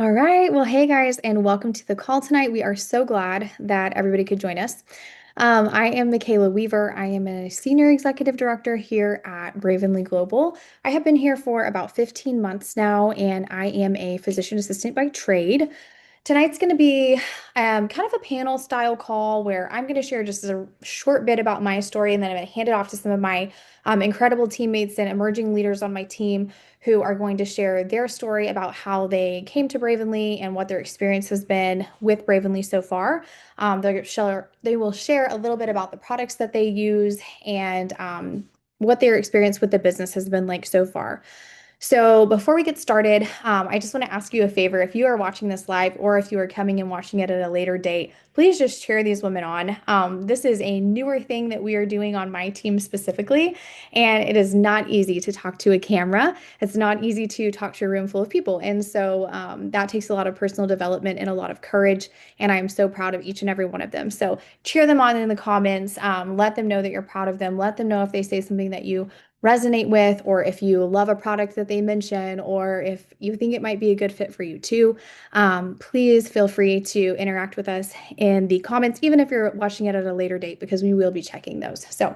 All right. Well, hey guys, and welcome to the call tonight. We are so glad that everybody could join us. I am Michaela Weaver. I am a senior executive director here at Bravenly Global. I have been here for about 15 months now, and I am a physician assistant by trade. Tonight's going to be kind of a panel style call where I'm going to share just a short bit about my story, and then I'm going to hand it off to some of my incredible teammates and emerging leaders on my team who are going to share their story about how they came to Bravenly and what their experience has been with Bravenly so far. They will share a little bit about the products that they use and what their experience with the business has been like so far. So before we get started, I just want to ask you a favor. If you are watching this live or if you are coming and watching it at a later date, please just cheer these women on. This is a newer thing that we are doing on my team specifically, and it is not easy to talk to a camera. It's not easy to talk to a room full of people. And so that takes a lot of personal development and a lot of courage. And I'm so proud of each and every one of them. So cheer them on in the comments. Let them know that you're proud of them. Let them know if they say something that you resonate with, or if you love a product that they mention, or if you think it might be a good fit for you too. Please feel free to interact with us in the comments, even if you're watching it at a later date, because we will be checking those. So,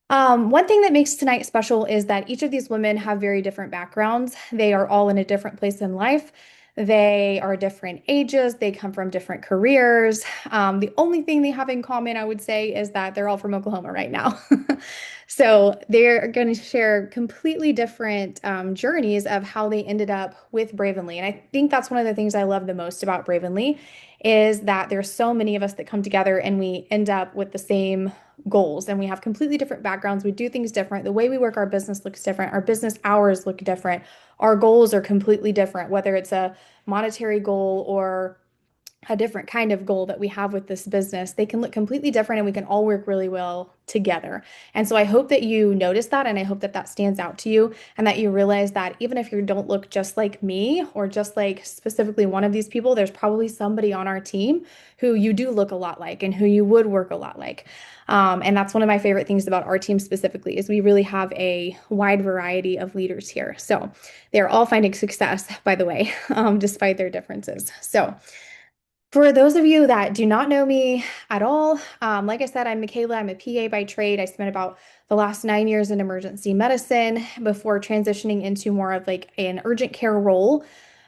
one thing that makes tonight special is that each of these women have very different backgrounds. They are all in a different place in life. They are different ages. They come from different careers. The only thing they have in common, I would say, is that they're all from Oklahoma right now. So they're going to share completely different journeys of how they ended up with Bravenly. And I think that's one of the things I love the most about Bravenly is that there's so many of us that come together and we end up with the same goals, and we have completely different backgrounds. We do things different. The way we work our business looks different. Our business hours look different. Our goals are completely different, whether it's a monetary goal or a different kind of goal that we have with this business. They can look completely different and we can all work really well together. And so I hope that you notice that, and I hope that that stands out to you, and that you realize that even if you don't look just like me or just like specifically one of these people, there's probably somebody on our team who you do look a lot like and who you would work a lot like. And that's one of my favorite things about our team specifically is we really have a wide variety of leaders here. So they're all finding success, by the way, despite their differences. So for those of you that do not know me at all, like I said, I'm Michaela. I'm a PA by trade. I spent about the last 9 years in emergency medicine before transitioning into more of like an urgent care role.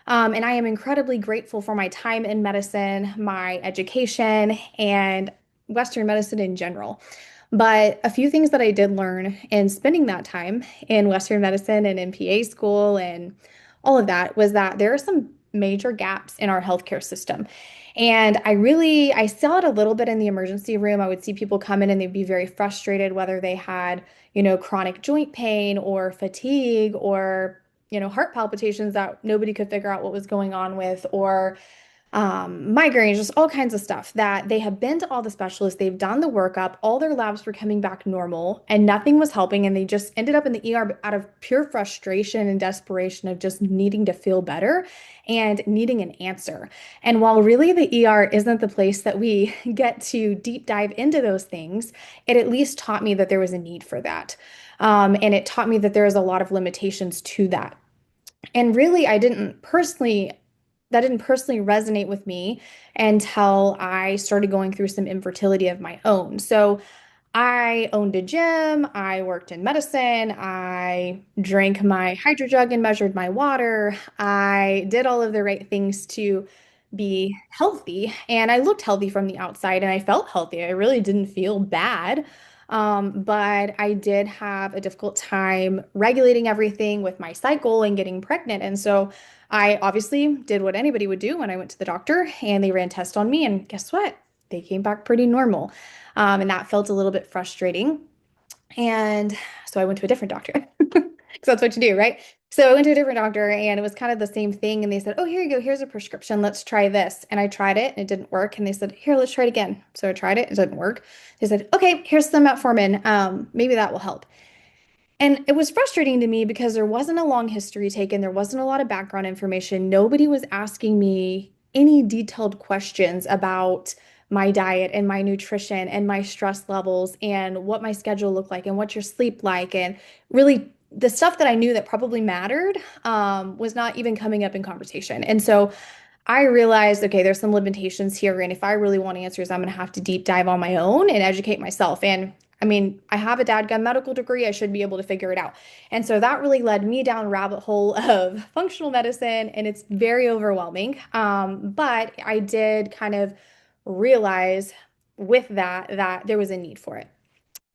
And I am incredibly grateful for my time in medicine, my education, and Western medicine in general. But a few things that I did learn in spending that time in Western medicine and in PA school and all of that was that there are some major gaps in our healthcare system. And I saw it a little bit in the emergency room. I would see people come in and they'd be very frustrated, whether they had, chronic joint pain or fatigue or, heart palpitations that nobody could figure out what was going on with, or migraines, just all kinds of stuff that they have been to all the specialists, they've done the workup, all their labs were coming back normal, and nothing was helping. And they just ended up in the ER out of pure frustration and desperation of just needing to feel better and needing an answer. And while really the ER isn't the place that we get to deep dive into those things, it at least taught me that there was a need for that. And it taught me that there is a lot of limitations to that. And really, that didn't personally resonate with me until I started going through some infertility of my own. So I owned a gym, I worked in medicine, I drank my hydro jug and measured my water. I did all of the right things to be healthy, and I looked healthy from the outside and I felt healthy. I really didn't feel bad. But I did have a difficult time regulating everything with my cycle and getting pregnant. And so I obviously did what anybody would do when I went to the doctor, and they ran tests on me, and guess what? They came back pretty normal. And that felt a little bit frustrating. And so I went to a different doctor because that's what you do, right? So I went to a different doctor and it was kind of the same thing. And they said, "Oh, here you go. Here's a prescription. Let's try this." And I tried it and it didn't work. And they said, "Here, let's try it again." So I tried it. It didn't work. They said, "Okay, here's some metformin. Maybe that will help." And it was frustrating to me because there wasn't a long history taken. There wasn't a lot of background information. Nobody was asking me any detailed questions about my diet and my nutrition and my stress levels and what my schedule looked like and what your sleep like and really the stuff that I knew that probably mattered was not even coming up in conversation. And so I realized, okay, there's some limitations here. And if I really want answers, I'm going to have to deep dive on my own and educate myself. And I mean, I have a dadgum medical degree. I should be able to figure it out. And so that really led me down a rabbit hole of functional medicine, and it's very overwhelming. But I did kind of realize with that there was a need for it.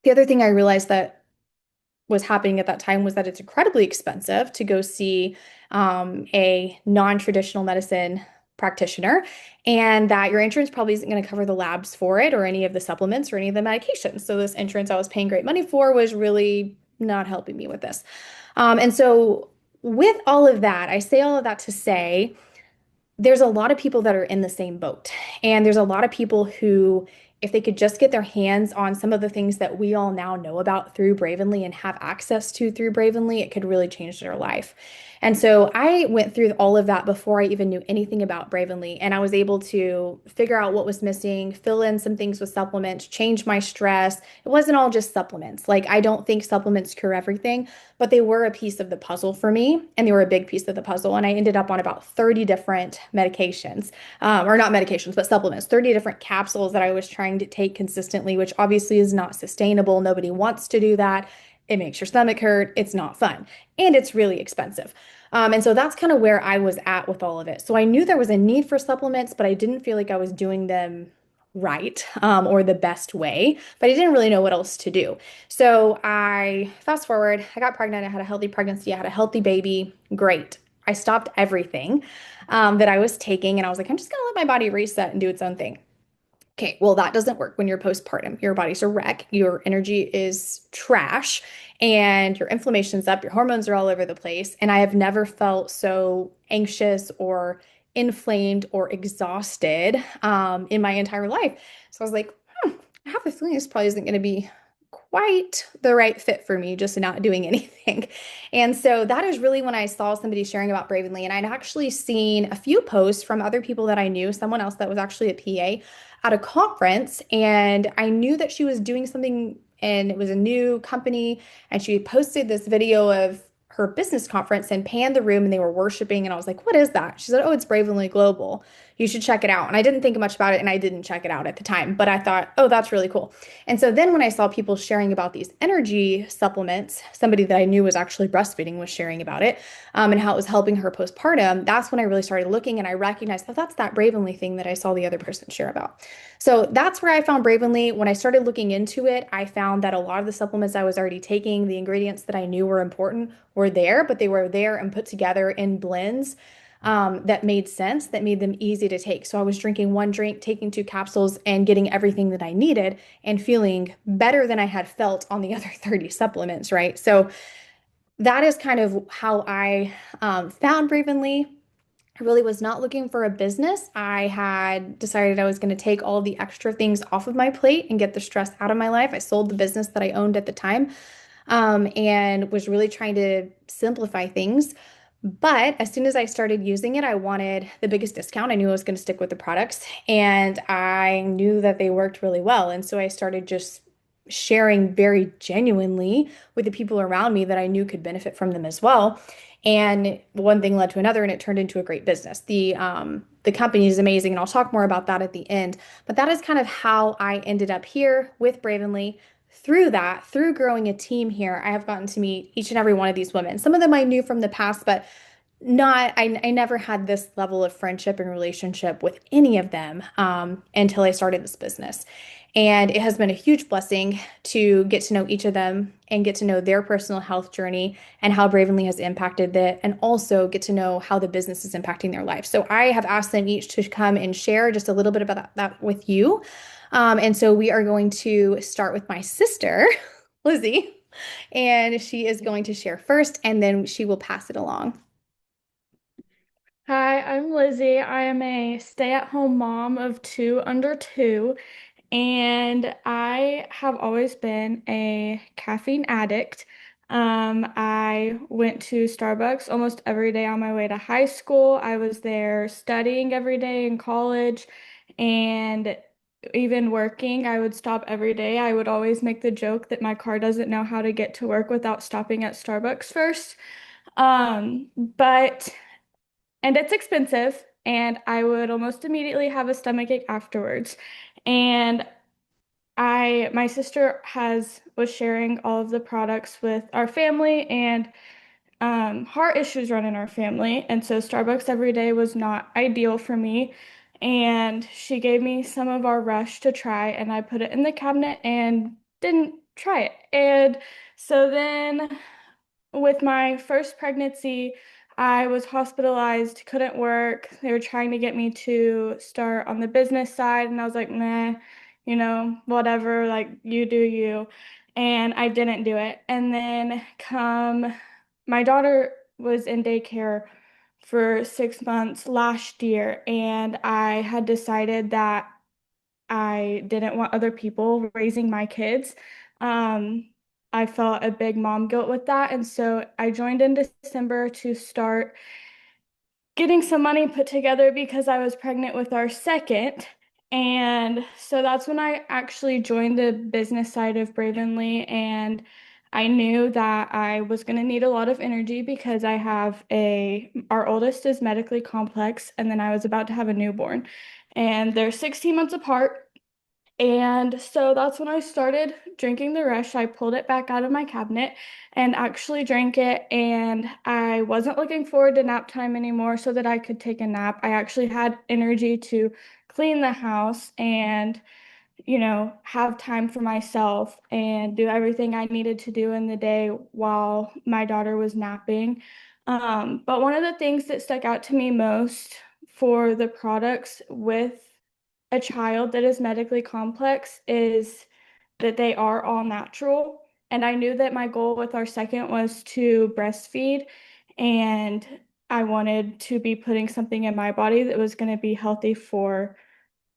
The other thing I realized that was happening at that time was that it's incredibly expensive to go see a non-traditional medicine practitioner, and that your insurance probably isn't going to cover the labs for it or any of the supplements or any of the medications. So this insurance I was paying great money for was really not helping me with this. And so with all of that, I say all of that to say there's a lot of people that are in the same boat. And there's a lot of people who, if they could just get their hands on some of the things that we all now know about through Bravenly and have access to through Bravenly, it could really change their life. And so I went through all of that before I even knew anything about Bravenly. And I was able to figure out what was missing, fill in some things with supplements, change my stress. It wasn't all just supplements. Like, I don't think supplements cure everything, but they were a piece of the puzzle for me, and they were a big piece of the puzzle. And I ended up on about 30 different medications, or not medications, but supplements, 30 different capsules that I was trying to take consistently, which obviously is not sustainable. Nobody wants to do that. It makes your stomach hurt. It's not fun. And it's really expensive. And so that's kind of where I was at with all of it. So I knew there was a need for supplements, but I didn't feel like I was doing them right, or the best way, but I didn't really know what else to do. So I fast forward, I got pregnant, I had a healthy pregnancy, I had a healthy baby. Great. I stopped everything that I was taking, and I was like, I'm just gonna let my body reset and do its own thing. Okay, well, that doesn't work when you're postpartum. Your body's a wreck, your energy is trash, and your inflammation's up, your hormones are all over the place. And I have never felt so anxious or inflamed or exhausted in my entire life. So I was like, I have a feeling this probably isn't going to be quite the right fit for me, just not doing anything. And so that is really when I saw somebody sharing about Bravenly. And I'd actually seen a few posts from other people that I knew, someone else that was actually a PA at a conference. And I knew that she was doing something, and it was a new company. And she posted this video of her business conference and panned the room, and they were worshiping. And I was like, what is that? She said, oh, it's Bravenly Global. You should check it out. And I didn't think much about it, and I didn't check it out at the time, but I thought, oh, that's really cool. And so then when I saw people sharing about these energy supplements, somebody that I knew was actually breastfeeding was sharing about it, and how it was helping her postpartum, that's when I really started looking, and I recognized that that's that Bravenly thing that I saw the other person share about. So that's where I found Bravenly. When I started looking into it, I found that a lot of the supplements I was already taking, the ingredients that I knew were important, were there, but they were there and put together in blends that made sense, that made them easy to take. So I was drinking one drink, taking two capsules, and getting everything that I needed and feeling better than I had felt on the other 30 supplements, right? So that is kind of how I found Bravenly. I really was not looking for a business. I had decided I was going to take all the extra things off of my plate and get the stress out of my life. I sold the business that I owned at the time, and was really trying to simplify things. But as soon as I started using it, I wanted the biggest discount. I knew I was going to stick with the products, and I knew that they worked really well. And so I started just sharing very genuinely with the people around me that I knew could benefit from them as well. And one thing led to another, and it turned into a great business. The company is amazing, and I'll talk more about that at the end. But that is kind of how I ended up here with Bravenly. Through that, through growing a team here, I have gotten to meet each and every one of these women. Some of them I knew from the past, but I never had this level of friendship and relationship with any of them until I started this business. And it has been a huge blessing to get to know each of them and get to know their personal health journey and how Bravenly has impacted it, and also get to know how the business is impacting their life. So I have asked them each to come and share just a little bit about that with you. And so we are going to start with my sister, Lizzie, and she is going to share first, and then she will pass it along. Hi, I'm Lizzie. I am a stay-at-home mom of two under two, and I have always been a caffeine addict. I went to Starbucks almost every day on my way to high school. I was there studying every day in college, and even working, I would stop every day. I would always make the joke that my car doesn't know how to get to work without stopping at Starbucks first. But and it's expensive, and I would almost immediately have a stomachache afterwards. And my sister was sharing all of the products with our family, and heart issues run in our family, and so Starbucks every day was not ideal for me. And she gave me some of our Rush to try, and I put it in the cabinet and didn't try it. And so then with my first pregnancy, I was hospitalized, couldn't work. They were trying to get me to start on the business side, and I was like, meh, whatever, like you do you. And I didn't do it. And then my daughter was in daycare for 6 months last year, and I had decided that I didn't want other people raising my kids. Um, I felt a big mom guilt with that. And so I joined in December to start getting some money put together because I was pregnant with our second. And so that's when I actually joined the business side of Bravenly. And I knew that I was going to need a lot of energy because our oldest is medically complex, and then I was about to have a newborn. And they're 16 months apart. And so that's when I started drinking the Rush. I pulled it back out of my cabinet and actually drank it. And I wasn't looking forward to nap time anymore so that I could take a nap. I actually had energy to clean the house and, have time for myself and do everything I needed to do in the day while my daughter was napping. But one of the things that stuck out to me most for the products with a child that is medically complex is that they are all natural. And I knew that my goal with our second was to breastfeed, and I wanted to be putting something in my body that was going to be healthy for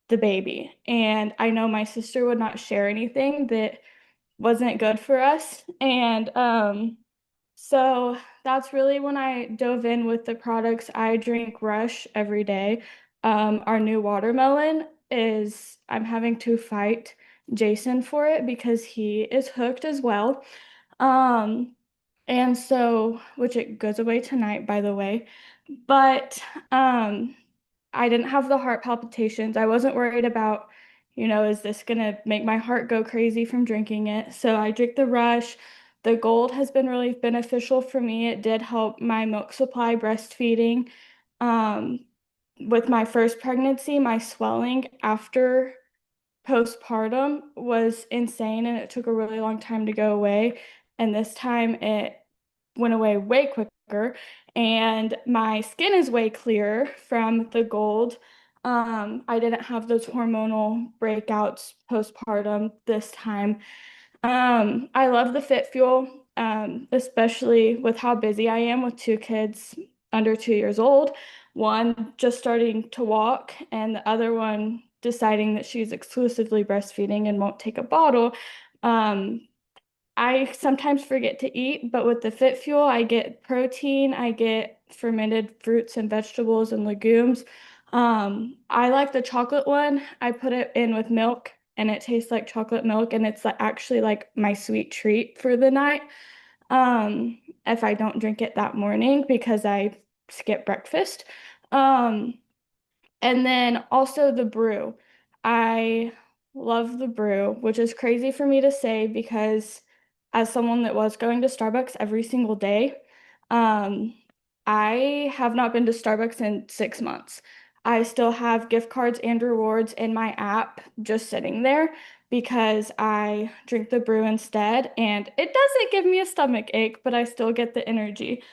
the baby. And I know my sister would not share anything that wasn't good for us. And so that's really when I dove in with the products. I drink Rush every day. Our new watermelon I'm having to fight Jason for it because he is hooked as well. Um, and so, which it goes away tonight, by the way. But um, I didn't have the heart palpitations. I wasn't worried about, is this gonna make my heart go crazy from drinking it? So I drink the Rush. The Gold has been really beneficial for me. It did help my milk supply breastfeeding. Um, with my first pregnancy, my swelling after postpartum was insane, and it took a really long time to go away. And this time it went away way quicker, and my skin is way clearer from the Gold. I didn't have those hormonal breakouts postpartum this time. I love the Fit Fuel, especially with how busy I am with two kids under 2 years old. One just starting to walk, and the other one deciding that she's exclusively breastfeeding and won't take a bottle. Um, I sometimes forget to eat, but with the Fit Fuel, I get protein, I get fermented fruits and vegetables and legumes. I like the chocolate one. I put it in with milk, and it tastes like chocolate milk, and it's actually like my sweet treat for the night. If I don't drink it that morning because I skip breakfast. Um, and then also the brew. I love the brew, which is crazy for me to say because as someone that was going to Starbucks every single day, um, I have not been to Starbucks in 6 months. I still have gift cards and rewards in my app just sitting there because I drink the brew instead, and it doesn't give me a stomach ache, but I still get the energy.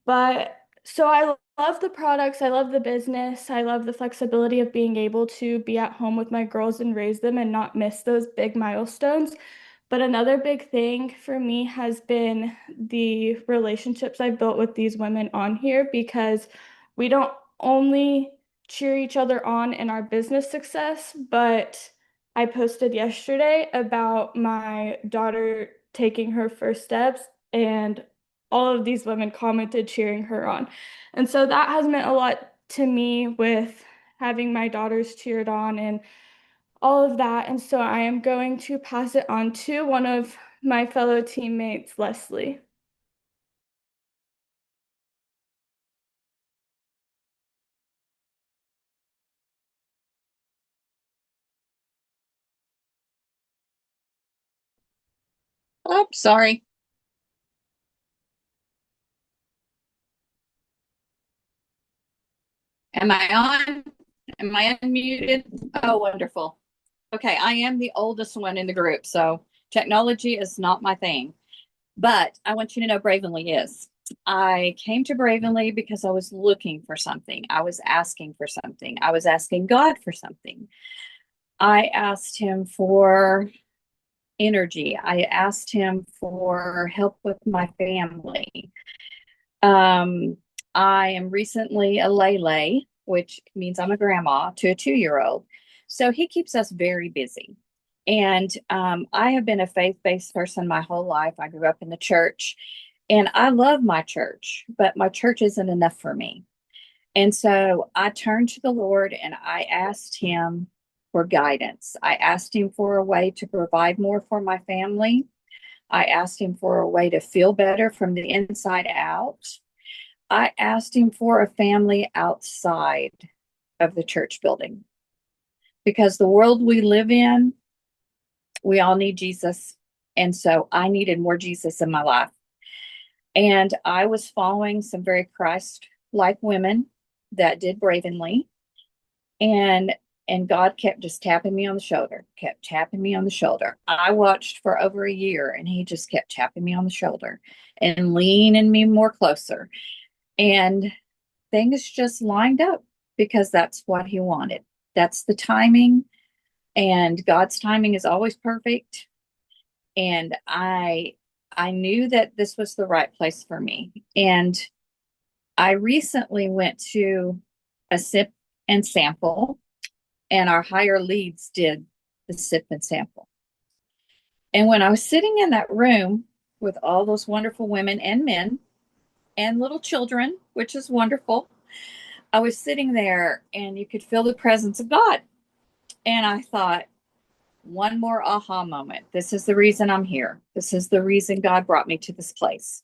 But so I love the products, I love the business, I love the flexibility of being able to be at home with my girls and raise them and not miss those big milestones. But another big thing for me has been the relationships I've built with these women on here because we don't only cheer each other on in our business success, but I posted yesterday about my daughter taking her first steps, and all of these women commented cheering her on. And so that has meant a lot to me with having my daughters cheered on. And all of that. And so I am going to pass it on to one of my fellow teammates, Leslie. Oh, sorry. Am I on? Am I unmuted? Oh, wonderful. Okay, I am the oldest one in the group, so technology is not my thing. But I want you to know Bravenly is. I came to Bravenly because I was looking for something. I was asking for something. I was asking God for something. I asked him for energy. I asked him for help with my family. Um, I am recently a Lele, which means I'm a grandma to a 2-year-old. So he keeps us very busy. And I have been a faith-based person my whole life. I grew up in the church and I love my church, but my church isn't enough for me. And so I turned to the Lord and I asked him for guidance. I asked him for a way to provide more for my family. I asked him for a way to feel better from the inside out. I asked him for a family outside of the church building because the world we live in, we all need Jesus. And so I needed more Jesus in my life. And I was following some very Christ like women that did Bravenly. And and God kept just tapping me on the shoulder, kept tapping me on the shoulder. I watched for over a year and he just kept tapping me on the shoulder and leaning me more closer. And things just lined up because that's what he wanted. That's the timing, and God's timing is always perfect. And I knew that this was the right place for me. And I recently went to a sip and sample, and our higher leads did the sip and sample. And when I was sitting in that room with all those wonderful women and men and little children, which is wonderful, I was sitting there and you could feel the presence of God. And I thought, one more aha moment. This is the reason I'm here. This is the reason God brought me to this place.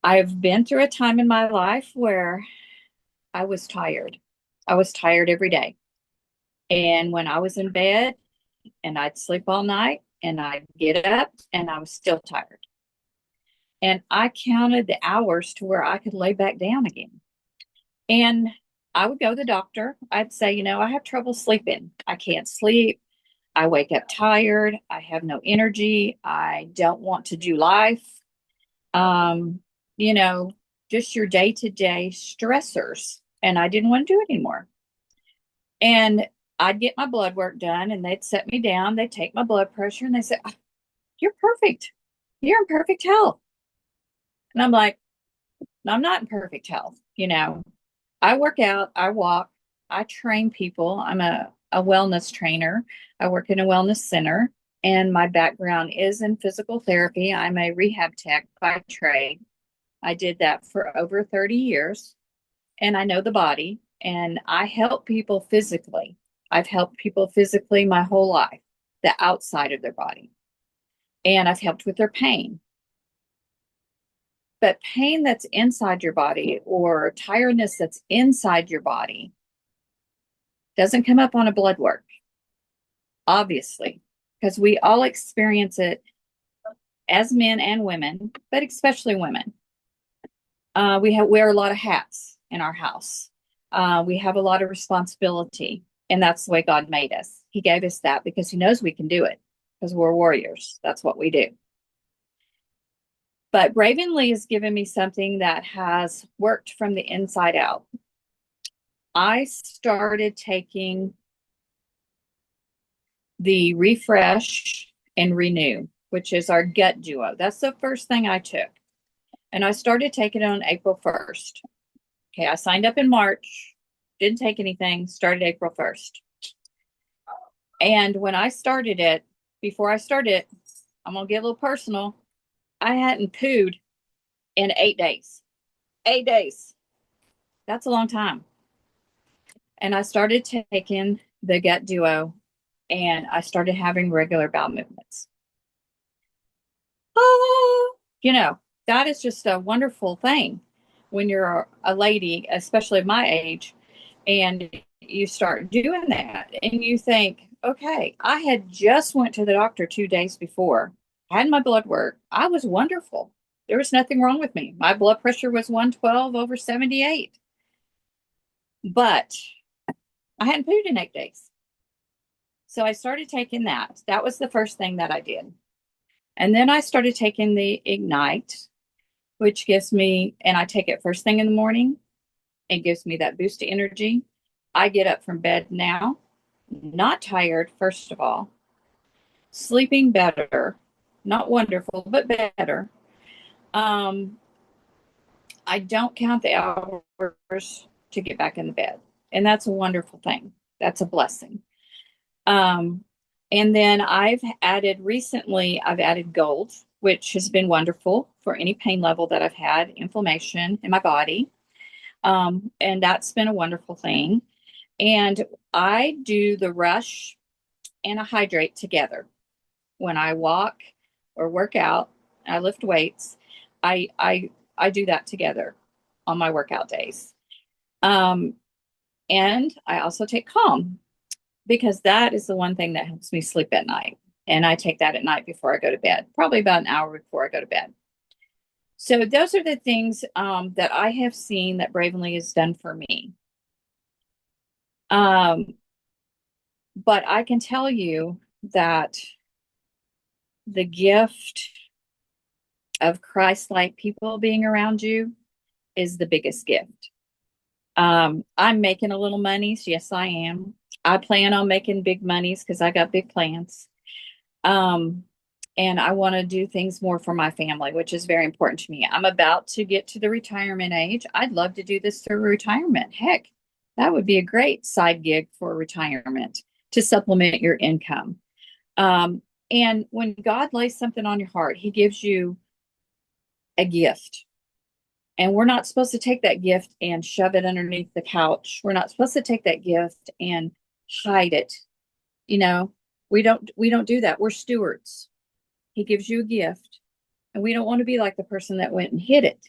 I've been through a time in my life where I was tired. I was tired every day. And when I was in bed and I'd sleep all night and I'd get up and I was still tired. And I counted the hours to where I could lay back down again. And I would go to the doctor. I'd say, I have trouble sleeping. I can't sleep. I wake up tired. I have no energy. I don't want to do life. Um, you know, just your day to day stressors. And I didn't want to do it anymore. And I'd get my blood work done and they'd set me down. They'd take my blood pressure and they said, "Oh, you're perfect. You're in perfect health." And I'm like, "No, I'm not in perfect health. I work out, I walk, I train people. I'm a wellness trainer. I work in a wellness center, and my background is in physical therapy. I'm a rehab tech by trade. I did that for over 30 years, and I know the body, and I help people physically. I've helped people physically my whole life, the outside of their body, and I've helped with their pain. But pain that's inside your body or tiredness that's inside your body doesn't come up on a blood work, obviously, because we all experience it as men and women, but especially women. We wear a lot of hats in our house. We have a lot of responsibility, and that's the way God made us. He gave us that because He knows we can do it because we're warriors. That's what we do. But Bravenly has given me something that has worked from the inside out. I started taking the Refresh and Renew, which is our gut duo. That's the first thing I took. And I started taking it on April 1st. Okay, I signed up in March, didn't take anything, started April 1st. And when I started it, before I started it, I'm going to get a little personal. I hadn't pooed in 8 days. 8 days. That's a long time. And I started taking the Gut Duo, and I started having regular bowel movements. Oh, that is just a wonderful thing when you're a lady, especially of my age, and you start doing that and you think, okay, I had just went to the doctor 2 days before, had my blood work. I was wonderful. There was nothing wrong with me. My blood pressure was 112/78. But I hadn't pooed in 8 days. So I started taking that. That was the first thing that I did. And then I started taking the Ignite, which gives me, and I take it first thing in the morning. It gives me that boost of energy. I get up from bed now, not tired, first of all, sleeping better, not wonderful, but better. I don't count the hours to get back in the bed. And that's a wonderful thing. That's a blessing. And then I've added gold, which has been wonderful for any pain level that I've had, inflammation in my body. And that's been a wonderful thing. And I do the Rush and a Hydrate together. When I walk or work out, I lift weights, I do that together on my workout days. And I also take Calm, because that is the one thing that helps me sleep at night. And I take that at night before I go to bed, probably about an hour before I go to bed. So those are the things that I have seen that Bravenly has done for me. But I can tell you that the gift of Christ-like people being around you is the biggest gift. I'm making a little monies. Yes, I am. I plan on making big monies because I got big plans. And I want to do things more for my family, which is very important to me. I'm about to get to the retirement age. I'd love to do this through retirement. Heck, that would be a great side gig for retirement to supplement your income. And when God lays something on your heart, he gives you a gift. And we're not supposed to take that gift and shove it underneath the couch. We're not supposed to take that gift and hide it. We don't do that. We're stewards. He gives you a gift, and we don't want to be like the person that went and hid it.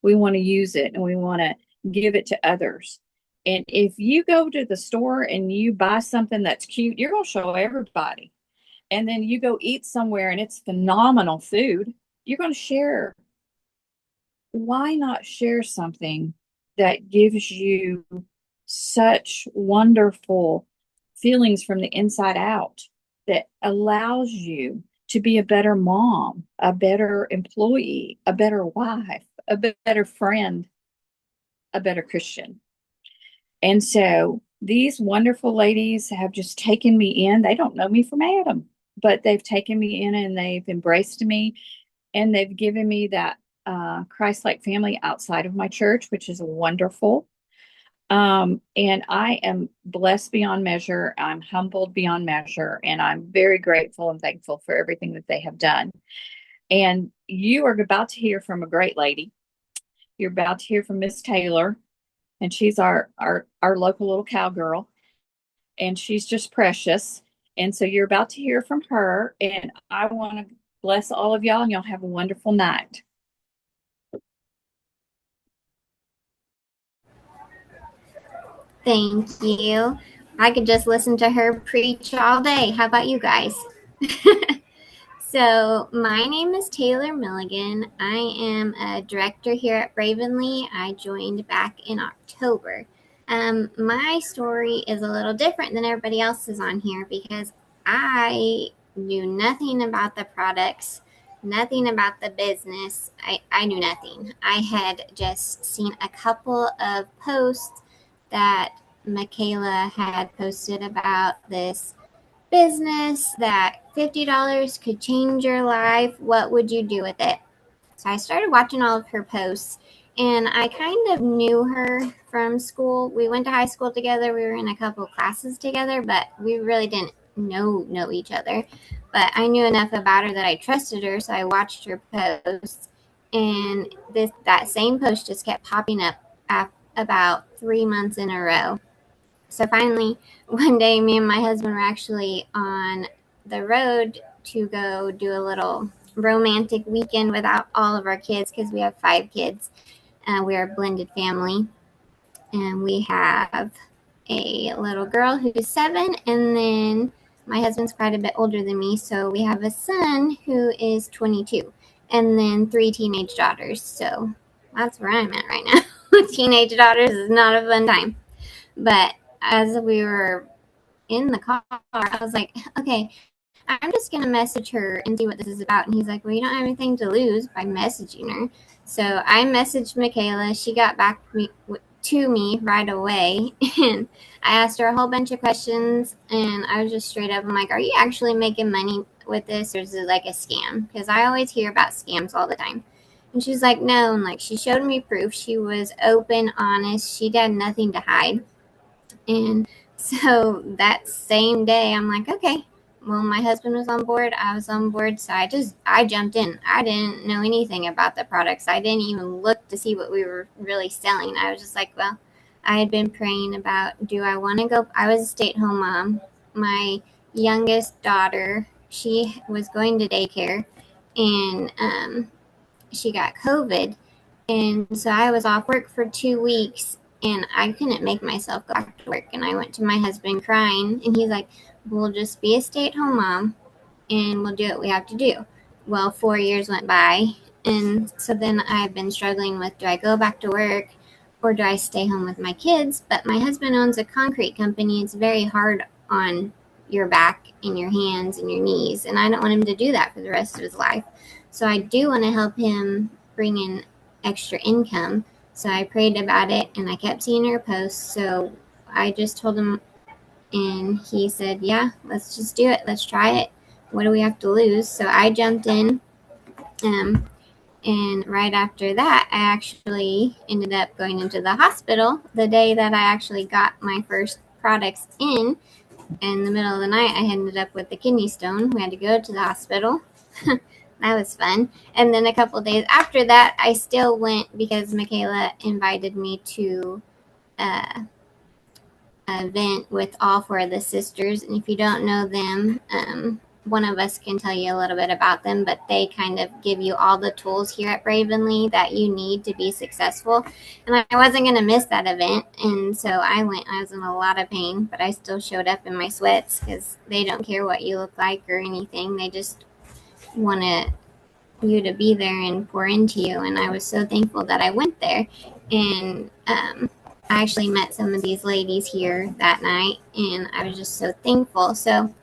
We want to use it, and we want to give it to others. And if you go to the store and you buy something that's cute, you're going to show everybody. And then you go eat somewhere and it's phenomenal food, you're going to share. Why not share something that gives you such wonderful feelings from the inside out, that allows you to be a better mom, a better employee, a better wife, a better friend, a better Christian? And so these wonderful ladies have just taken me in. They don't know me from Adam, but they've taken me in and they've embraced me, and they've given me that Christ-like family outside of my church, which is wonderful. And I am blessed beyond measure. I'm humbled beyond measure, and I'm very grateful and thankful for everything that they have done. And you are about to hear from a great lady. You're about to hear from Miss Taylor, and she's our local little cowgirl, and she's just precious. And so you're about to hear from her, and I want to bless all of y'all, and y'all have a wonderful night. Thank you. I could just listen to her preach all day. How about you guys? So my name is Taylor Milligan. I am a director here at Bravenly. I joined back in October. My story is a little different than everybody else's on here because I knew nothing about the products, nothing about the business. I knew nothing. I had just seen a couple of posts that Michaela had posted about this business that $50 could change your life. What would you do with it? So I started watching all of her posts, and I kind of knew her from school. We went to high school together. We were in a couple of classes together, but we really didn't know each other. But I knew enough about her that I trusted her, so I watched her posts, and that same post just kept popping up about 3 months in a row. So finally, one day, me and my husband were actually on the road to go do a little romantic weekend without all of our kids because we have 5 kids. We are a blended family, and we have a little girl who's 7, and then my husband's quite a bit older than me, so we have a son who is 22, and then 3 teenage daughters. So that's where I'm at right now. Teenage daughters is not a fun time. But as we were in the car, I was like, okay, I'm just going to message her and see what this is about. And he's like, well, you don't have anything to lose by messaging her. So I messaged Michaela. She got back to me right away. And I asked her a whole bunch of questions. And I was just straight up, I'm like, are you actually making money with this? Or is it like a scam? Because I always hear about scams all the time. And she's like, no. And like, she showed me proof. She was open, honest. She had nothing to hide. And so that same day, I'm like, okay, well, my husband was on board. I was on board. So I jumped in. I didn't know anything about the products. I didn't even look to see what we were really selling. I was just like, well, I had been praying about, do I want to go? I was a stay-at-home mom. My youngest daughter, she was going to daycare, and she got COVID. And so I was off work for 2 weeks, and I couldn't make myself go back to work. And I went to my husband crying, and he's like, we'll just be a stay-at-home mom, and we'll do what we have to do. Well, 4 years went by, and so then I've been struggling with, do I go back to work or do I stay home with my kids? But my husband owns a concrete company. It's very hard on your back and your hands and your knees, and I don't want him to do that for the rest of his life. So I do want to help him bring in extra income. So I prayed about it, and I kept seeing her posts. So I just told him, and he said, yeah, let's just do it. Let's try it. What do we have to lose? So I jumped in. And right after that, I actually ended up going into the hospital the day that I actually got my first products in. In the middle of the night, I ended up with the kidney stone. We had to go to the hospital. That was fun. And then a couple days after that, I still went because Michaela invited me to an event with all 4 of the sisters. And if you don't know them, one of us can tell you a little bit about them, but they kind of give you all the tools here at Bravenly that you need to be successful. And I wasn't going to miss that event. And so I went. I was in a lot of pain, but I still showed up in my sweats because they don't care what you look like or anything. They just want you to be there and pour into you. And I was so thankful that I went there. And I actually met some of these ladies here that night, and I was just so thankful. So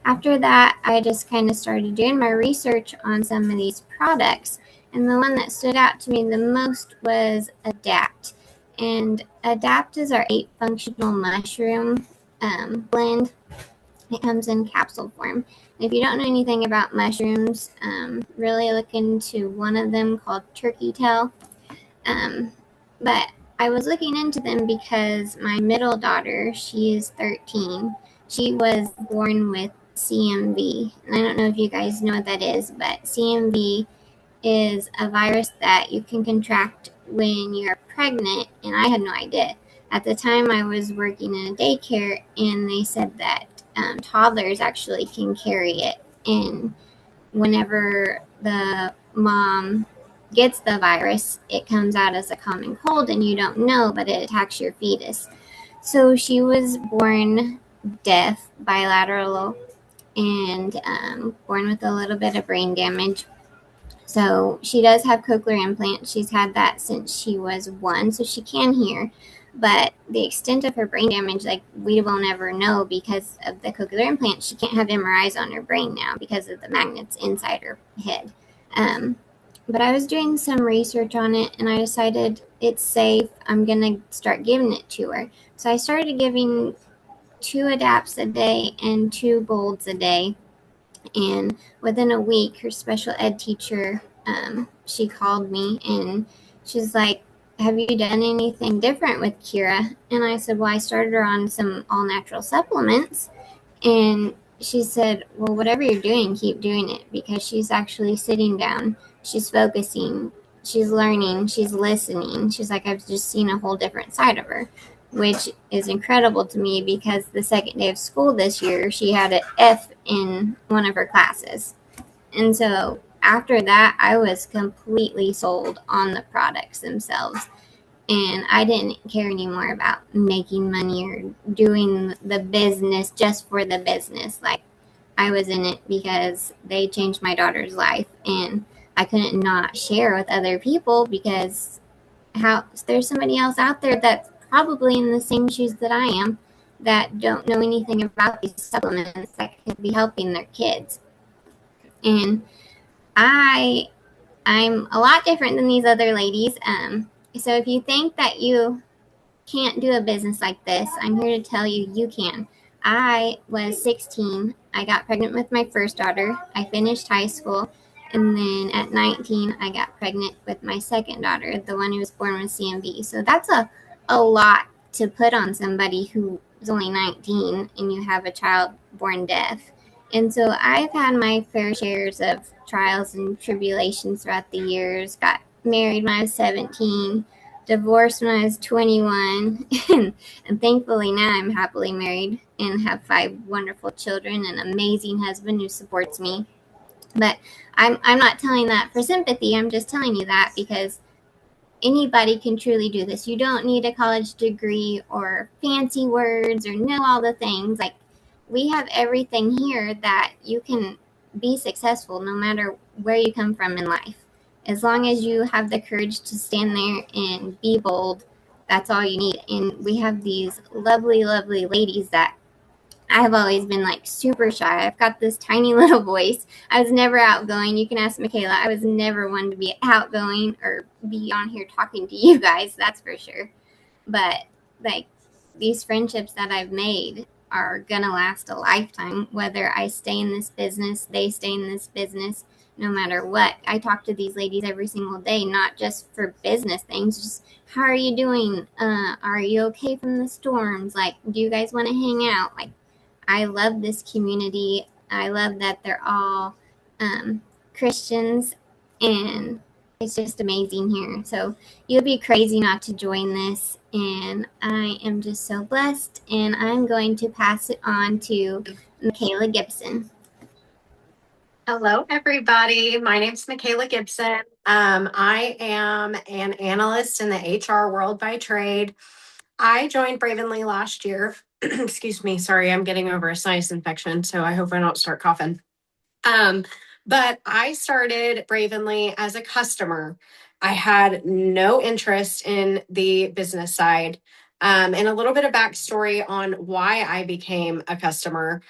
after that, I just kind of started doing my research on some of these products. And the one that stood out to me the most was Adapt. And Adapt is our 8 functional mushroom blend. It comes in capsule form. If you don't know anything about mushrooms, really look into one of them called turkey tail. But I was looking into them because my middle daughter, she is 13. She was born with CMV. And I don't know if you guys know what that is, but CMV is a virus that you can contract when you're pregnant, and I had no idea. At the time, I was working in a daycare, and they said that toddlers actually can carry it, and whenever the mom gets the virus, it comes out as a common cold, and you don't know, but it attacks your fetus. So she was born deaf, bilateral, and born with a little bit of brain damage. So she does have cochlear implant. She's had that since she was 1, so she can hear. But the extent of her brain damage, like, we won't ever know because of the cochlear implant. She can't have MRIs on her brain now because of the magnets inside her head. But I was doing some research on it, and I decided it's safe. I'm going to start giving it to her. So I started giving 2 Adapts a day and 2 Golds a day. And within a week, her special ed teacher, she called me, and she's like, have you done anything different with Kira? And I said, well, I started her on some all-natural supplements. And she said, well, whatever you're doing, keep doing it, because she's actually sitting down. She's focusing. She's learning. She's listening. She's like, I've just seen a whole different side of her. which is incredible to me because the second day of school this year, she had an F in one of her classes. And so after that, I was completely sold on the products themselves. And I didn't care anymore about making money or doing the business just for the business. Like, I was in it because they changed my daughter's life, and I couldn't not share with other people because there's somebody else out there that's probably in the same shoes that I am that don't know anything about these supplements that could be helping their kids. And I I'm a lot different than these other ladies. So if you think that you can't do a business like this, I'm here to tell you you can. I was 16. I got pregnant with my first daughter. I finished high school. And then at 19, I got pregnant with my second daughter, the one who was born with CMV. So that's a lot to put on somebody who is only 19 and you have a child born deaf. And so I've had my fair shares of trials and tribulations throughout the years. Got married when I was 17, divorced when I was 21, and thankfully now I'm happily married and have 5 wonderful children and an amazing husband who supports me. But I'm not telling that for sympathy. I'm just telling you that because anybody can truly do this. You don't need a college degree or fancy words or know all the things. Like, we have everything here that you can be successful no matter where you come from in life. As long as you have the courage to stand there and be bold, that's all you need. And we have these lovely, lovely ladies that I've always been like super shy. I've got this tiny little voice. I was never outgoing. You can ask Michaela. I was never one to be outgoing or be on here talking to you guys, that's for sure. But like, these friendships that I've made are gonna last a lifetime, whether I stay in this business, they stay in this business, no matter what. I talk to these ladies every single day, not just for business things, just how are you doing? Are you okay from the storms? Like, do you guys want to hang out? Like, I love this community. I love that they're all Christians, and it's just amazing here. So you'll be crazy not to join this, and I am just so blessed, and I'm going to pass it on to Michaela Gibson. Hello, everybody. My name's Michaela Gibson. I am an analyst in the HR world by trade. I joined Bravenly last year. Excuse me. Sorry, I'm getting over a sinus infection, so I hope I don't start coughing. But I started Bravenly as a customer. I had no interest in the business side. And a little bit of backstory on why I became a customer.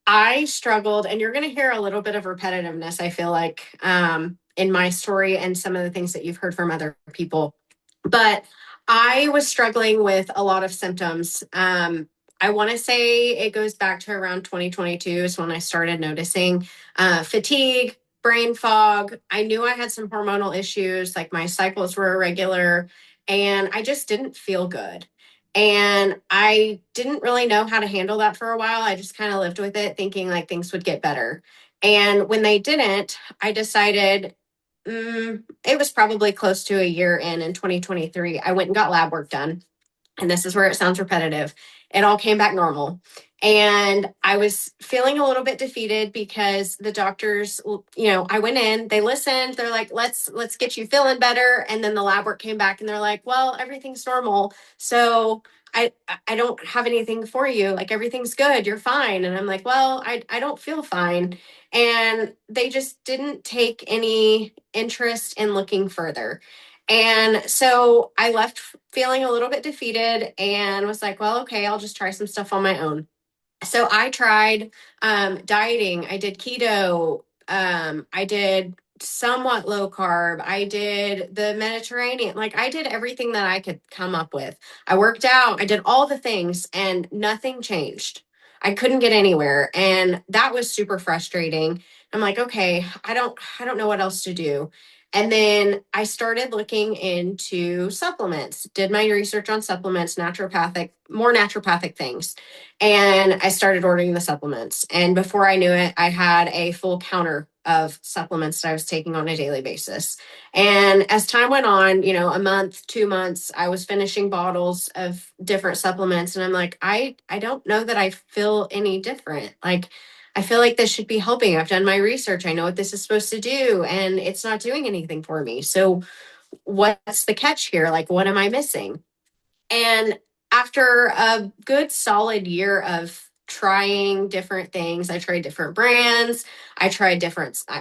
I struggled, and you're going to hear a little bit of repetitiveness, I feel like, in my story and some of the things that you've heard from other people. But I was struggling with a lot of symptoms. I want to say it goes back to around 2022 is when I started noticing fatigue, brain fog. I knew I had some hormonal issues, like my cycles were irregular, and I just didn't feel good. And I didn't really know how to handle that for a while. I just kind of lived with it, thinking like things would get better. And when they didn't, I decided it was probably close to a year in 2023. I went and got lab work done. And this is where it sounds repetitive. It all came back normal. And I was feeling a little bit defeated because the doctors, I went in, they listened, they're like, let's get you feeling better. And then the lab work came back and they're like, well, everything's normal. So I don't have anything for you. Like, everything's good. You're fine. And I'm like, well, I don't feel fine. And they just didn't take any interest in looking further. And so I left feeling a little bit defeated and was like, well, okay, I'll just try some stuff on my own. So I tried dieting. I did keto. I did somewhat low carb. I did the Mediterranean. Like, I did everything that I could come up with. I worked out. I did all the things and nothing changed. I couldn't get anywhere. And that was super frustrating. I'm like, okay, I don't know what else to do. And then I started looking into supplements, did my research on supplements, more naturopathic things. And I started ordering the supplements. And before I knew it, I had a full counter of supplements that I was taking on a daily basis. And as time went on, a month, 2 months, I was finishing bottles of different supplements. And I'm like, I don't know that I feel any different. Like, I feel like this should be helping. I've done my research. I know what this is supposed to do, and it's not doing anything for me. So, what's the catch here? Like, what am I missing? And after a good solid year of trying different things, I tried different brands, I tried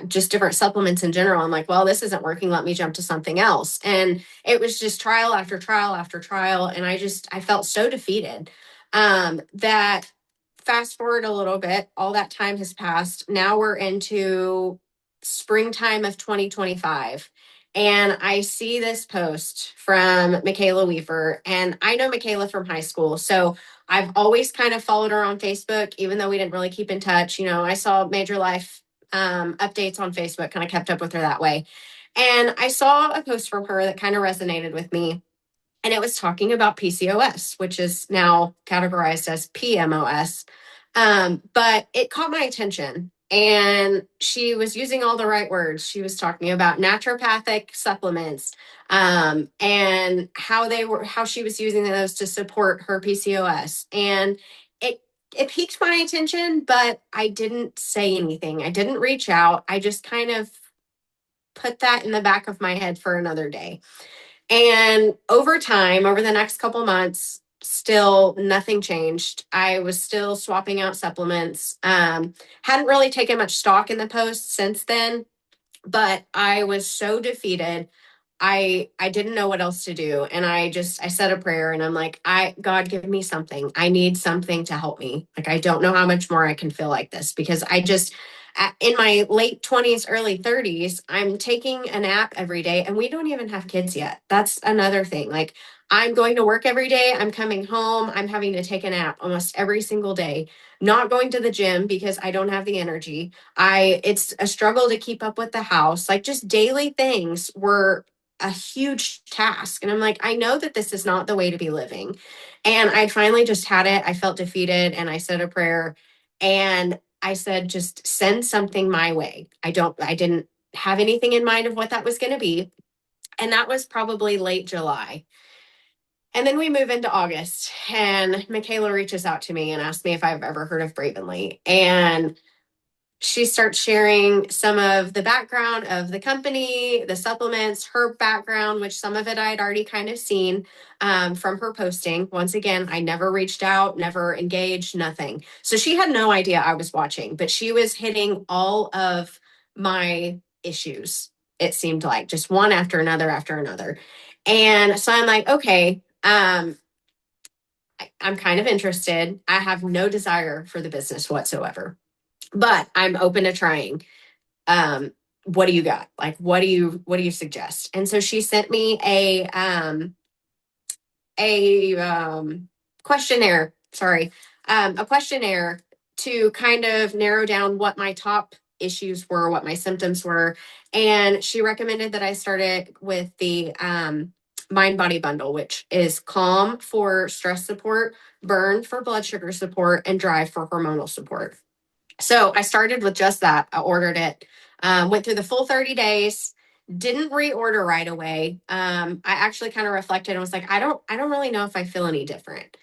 just different supplements in general. I'm like, well, this isn't working. Let me jump to something else. And it was just trial after trial after trial. And I felt so defeated that fast forward a little bit, all that time has passed. Now we're into springtime of 2025. And I see this post from Michaela Weaver, and I know Michaela from high school. So I've always kind of followed her on Facebook, even though we didn't really keep in touch. I saw Major Life updates on Facebook, kind of kept up with her that way. And I saw a post from her that kind of resonated with me. And it was talking about PCOS, which is now categorized as PMOS. But it caught my attention. And she was using all the right words. She was talking about naturopathic supplements and how she was using those to support her PCOS. And it piqued my attention, but I didn't say anything. I didn't reach out. I just kind of put that in the back of my head for another day. And over time, over the next couple months, still nothing changed. I was still swapping out supplements. Hadn't really taken much stock in the post since then, but I was so defeated. I didn't know what else to do. And I said a prayer, and I'm like, God, give me something. I need something to help me. Like, I don't know how much more I can feel like this, because in my late 20s, early 30s, I'm taking a nap every day, and we don't even have kids yet. That's another thing. Like, I'm going to work every day. I'm coming home. I'm having to take a nap almost every single day, not going to the gym because I don't have the energy. It's a struggle to keep up with the house. Like, just daily things were a huge task. And I'm like, I know that this is not the way to be living. And I finally just had it. I felt defeated, and I said a prayer, and I said, just send something my way. I didn't have anything in mind of what that was going to be. And that was probably late July. And then we move into August, and Michaela reaches out to me and asks me if I've ever heard of Bravenly. And she starts sharing some of the background of the company, the supplements, her background, which some of it I had already kind of seen from her posting. Once again, I never reached out, never engaged, nothing. So she had no idea I was watching, but she was hitting all of my issues. It seemed like just one after another after another. And so I'm like, okay, I'm kind of interested. I have no desire for the business whatsoever, but I'm open to trying. What do you got? Like, what do you suggest? And so she sent me a questionnaire, a questionnaire to kind of narrow down what my top issues were, what my symptoms were. And she recommended that I started with the Mind Body Bundle, which is Calm for stress support, Burn for blood sugar support, and Drive for hormonal support. So I started with just that. I ordered it, went through the full 30 days, didn't reorder right away. I actually kind of reflected and was like, I don't really know if I feel any different.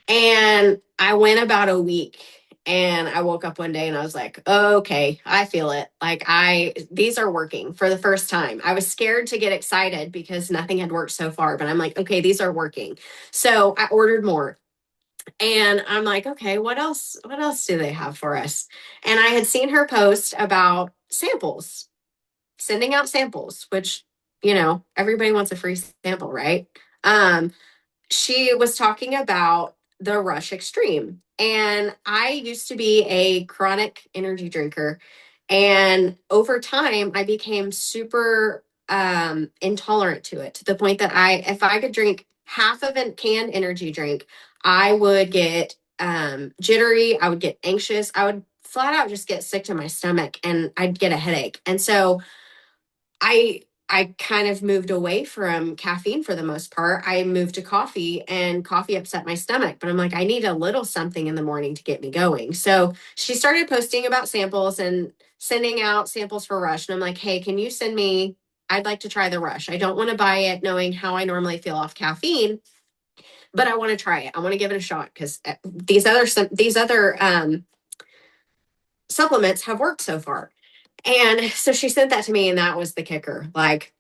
And I went about a week, and I woke up one day and I was like, okay, I feel it. Like, these are working for the first time. I was scared to get excited because nothing had worked so far, but I'm like, okay, these are working. So I ordered more. And I'm like, okay, what else do they have for us? And I had seen her post about samples, sending out samples, which, everybody wants a free sample, right? She was talking about the Rush Extreme. And I used to be a chronic energy drinker. And over time, I became super intolerant to it, to the point that if I could drink half of a canned energy drink, I would get jittery. I would get anxious. I would flat out just get sick to my stomach, and I'd get a headache. And so I I kind of moved away from caffeine for the most part. I moved to coffee, and coffee upset my stomach, but I'm like, I need a little something in the morning to get me going. So she started posting about samples and sending out samples for Rush. And I'm like, hey, can you send me? I'd like to try the Rush. I don't want to buy it knowing how I normally feel off caffeine, but I want to try it. I want to give it a shot because these other supplements have worked so far. And so she sent that to me, and that was the kicker. Like,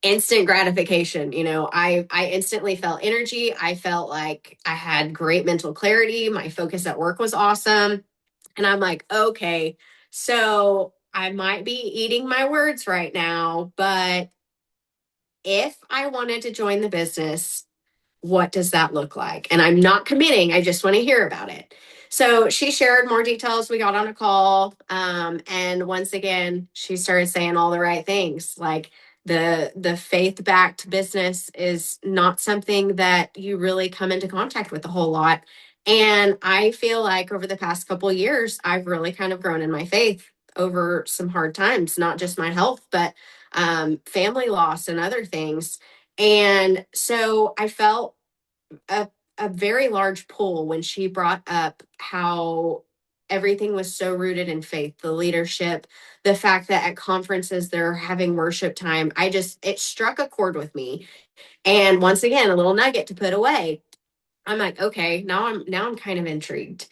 instant gratification. I instantly felt energy. I felt like I had great mental clarity. My focus at work was awesome. And I'm like, okay, so I might be eating my words right now, but if I wanted to join the business, what does that look like? And I'm not committing. I just want to hear about it. So she shared more details. We got on a call. And once again, she started saying all the right things. Like, the faith-backed business is not something that you really come into contact with a whole lot. And I feel like over the past couple of years, I've really kind of grown in my faith over some hard times, not just my health, but family loss and other things. And so I felt a, a very large pull when she brought up how everything was so rooted in faith, the leadership, the fact that at conferences they're having worship time. It struck a chord with me. And once again, a little nugget to put away. I'm like, okay, now I'm kind of intrigued.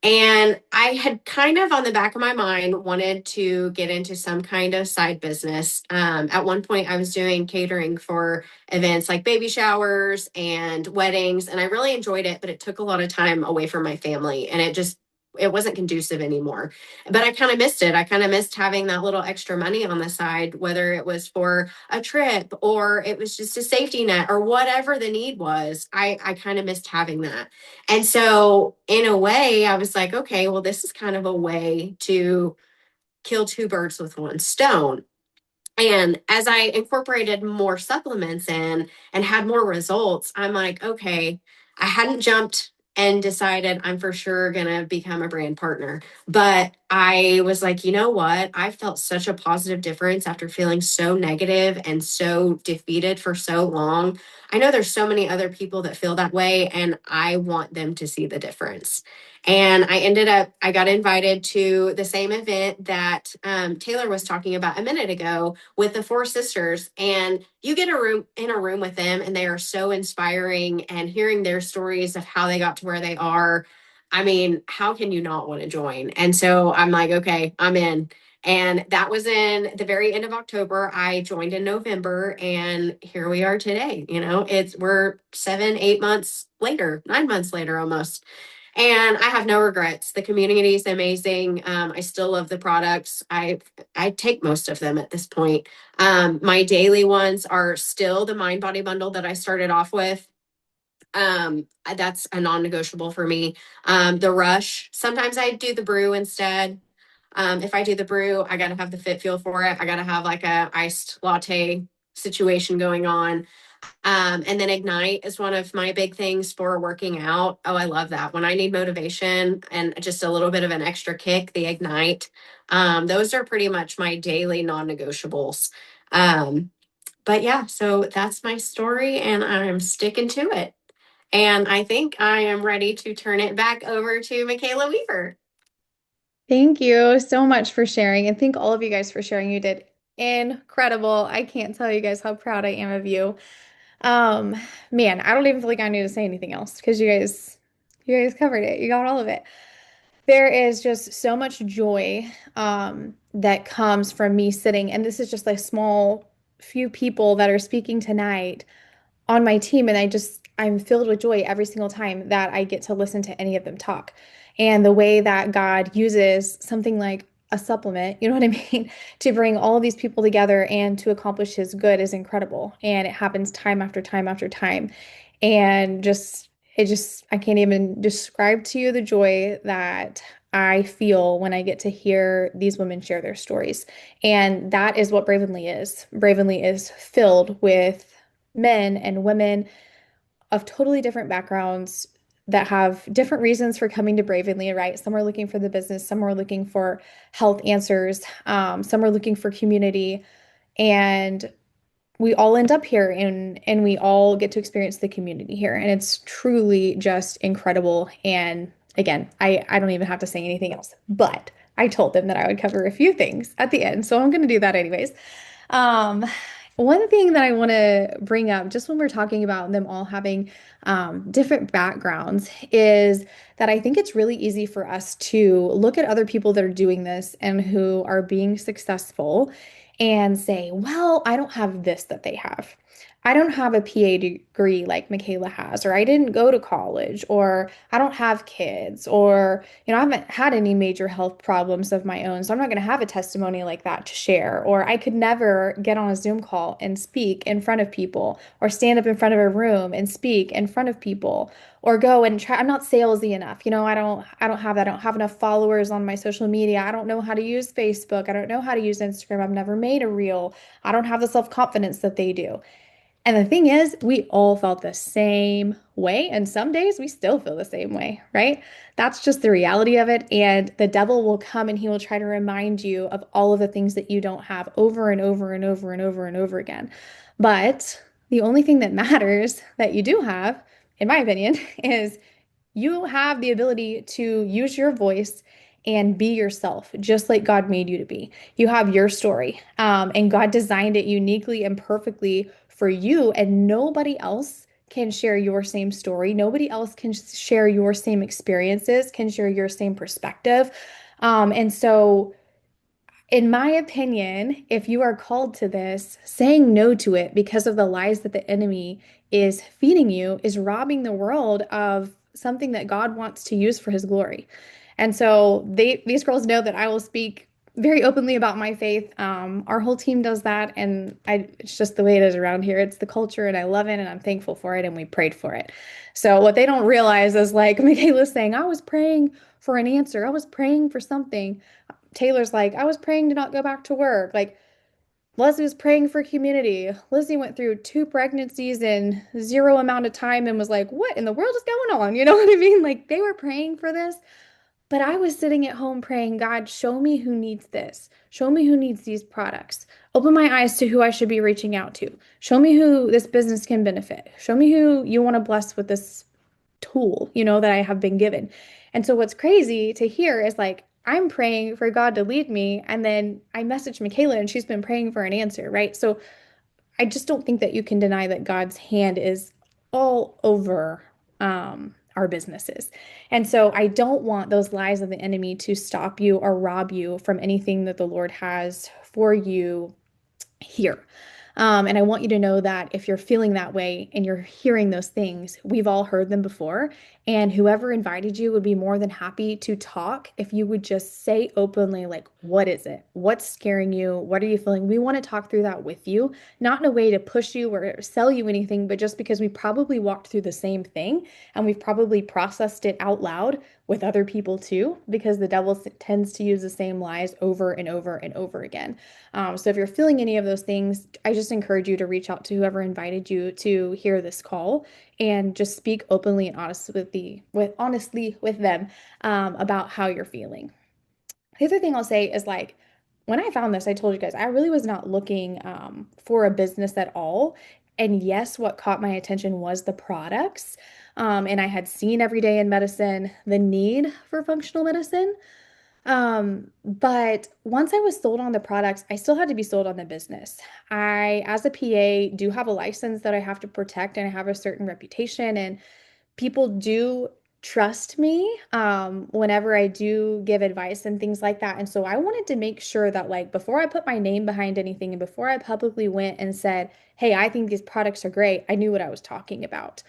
And I had kind of on the back of my mind wanted to get into some kind of side business. At one point, I was doing catering for events like baby showers and weddings, and I really enjoyed it, but it took a lot of time away from my family, and it wasn't conducive anymore. But I kind of missed it. I kind of missed having that little extra money on the side, whether it was for a trip or it was just a safety net or whatever the need was. I kind of missed having that. And so, in a way, I was like, okay, well, this is kind of a way to kill two birds with one stone. And as I incorporated more supplements in and had more results, I'm like, okay, I hadn't jumped and decided I'm for sure going to become a brand partner. But I was like, you know what? I felt such a positive difference after feeling so negative and so defeated for so long. I know there's so many other people that feel that way, and I want them to see the difference. And I got invited to the same event that Taylor was talking about a minute ago with the four sisters. And you get in a room with them, and they are so inspiring, and hearing their stories of how they got to where they are. I mean, how can you not want to join? And so I'm like, okay, I'm in. And that was in the very end of October. I joined in November, and here we are today. We're 7, 8 months later, 9 months later almost. And I have no regrets. The community is amazing. I still love the products. I take most of them at this point. My daily ones are still the Mind Body Bundle that I started off with. That's a non-negotiable for me. The Rush. Sometimes I do the brew instead. If I do the brew, I got to have the fit feel for it. I got to have like a iced latte situation going on. And then Ignite is one of my big things for working out. Oh, I love that. When I need motivation and just a little bit of an extra kick, the Ignite. Those are pretty much my daily non-negotiables. But yeah, so that's my story, and I'm sticking to it. And I think I am ready to turn it back over to Michaela Weaver. Thank you so much for sharing, and thank all of you guys for sharing. You did incredible. I can't tell you guys how proud I am of you. Um, Man, I don't even feel like I need to say anything else because you guys covered it. You got all of it. There is just so much joy that comes from me sitting, and this is just a small few people that are speaking tonight on my team, and I'm filled with joy every single time that I get to listen to any of them talk. And the way that God uses something like a supplement, you know what I mean, to bring all of these people together and to accomplish his good is incredible. And it happens time after time after time. And I can't even describe to you the joy that I feel when I get to hear these women share their stories. And that is what Bravenly is. Bravenly is filled with men and women of totally different backgrounds that have different reasons for coming to Bravenly, right? Some are looking for the business, some are looking for health answers, some are looking for community. And we all end up here and we all get to experience the community here. And it's truly just incredible. And again, I don't even have to say anything else, but I told them that I would cover a few things at the end. So I'm going to do that anyways. Um, One thing that I want to bring up, just when we're talking about them all having different backgrounds, is that I think it's really easy for us to look at other people that are doing this and who are being successful and say, well, I don't have this that they have. I don't have a PA degree like Michaela has, or I didn't go to college, or I don't have kids, or, I haven't had any major health problems of my own, so I'm not going to have a testimony like that to share. Or I could never get on a Zoom call and speak in front of people, or stand up in front of a room and speak in front of people, or go and try. I'm not salesy enough. I don't have that. I don't have enough followers on my social media. I don't know how to use Facebook. I don't know how to use Instagram. I've never made a reel. I don't have the self-confidence that they do. And the thing is, we all felt the same way. And some days we still feel the same way, right? That's just the reality of it. And the devil will come and he will try to remind you of all of the things that you don't have over and over and over and over and over again. But the only thing that matters that you do have, in my opinion, is you have the ability to use your voice and be yourself, just like God made you to be. You have your story, and God designed it uniquely and perfectly for you, and nobody else can share your same story. Nobody else can share your same experiences, can share your same perspective. And so in my opinion, if you are called to this, saying no to it because of the lies that the enemy is feeding you is robbing the world of something that God wants to use for his glory. And so these girls know that I will speak very openly about my faith. Our whole team does that, and it's just the way it is around here. It's the culture, and I love it, and I'm thankful for it, and we prayed for it. So what they don't realize is, like Michaela's saying, I was praying for an answer. I was praying for something. Taylor's like, I was praying to not go back to work. Like, Leslie was praying for community. Lizzie went through 2 pregnancies in zero amount of time and was like, what in the world is going on? You know what I mean? Like, they were praying for this, but I was sitting at home praying, God, show me who needs this. Show me who needs these products. Open my eyes to who I should be reaching out to. Show me who this business can benefit. Show me who you want to bless with this tool, that I have been given. And so what's crazy to hear is, like, I'm praying for God to lead me, and then I message Michaela and she's been praying for an answer, right? So I just don't think that you can deny that God's hand is all over our businesses. And so I don't want those lies of the enemy to stop you or rob you from anything that the Lord has for you here. And I want you to know that if you're feeling that way and you're hearing those things, we've all heard them before. And whoever invited you would be more than happy to talk if you would just say openly, like, what is it? What's scaring you? What are you feeling? We want to talk through that with you, not in a way to push you or sell you anything, but just because we probably walked through the same thing and we've probably processed it out loud with other people too, because the devil tends to use the same lies over and over and over again. So if you're feeling any of those things, I just encourage you to reach out to whoever invited you to hear this call and just speak openly and honestly with them about how you're feeling. The other thing I'll say is, like, when I found this, I told you guys, I really was not looking for a business at all. And yes, what caught my attention was the products. And I had seen every day in medicine the need for functional medicine. But once I was sold on the products, I still had to be sold on the business. I, as a PA, do have a license that I have to protect, and I have a certain reputation, and people do trust me whenever I do give advice and things like that. And so I wanted to make sure that, like, before I put my name behind anything and before I publicly went and said, hey, I think these products are great, I knew what I was talking about.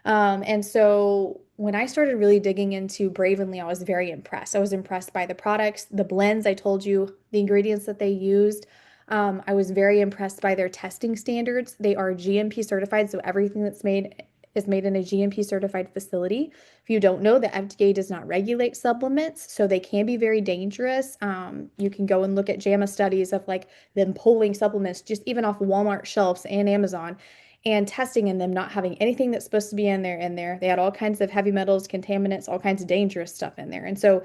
And so when I started really digging into Bravenly, I was very impressed. I was impressed by the products, the blends. I told you the ingredients that they used. I was very impressed by their testing standards. They are GMP certified, so everything that's made is made in a GMP certified facility. If you don't know, the FDA does not regulate supplements, so they can be very dangerous. You can go and look at JAMA studies of, like, them pulling supplements just even off Walmart shelves and Amazon, and testing in them not having anything that's supposed to be in there. They had all kinds of heavy metals, contaminants, all kinds of dangerous stuff in there. And so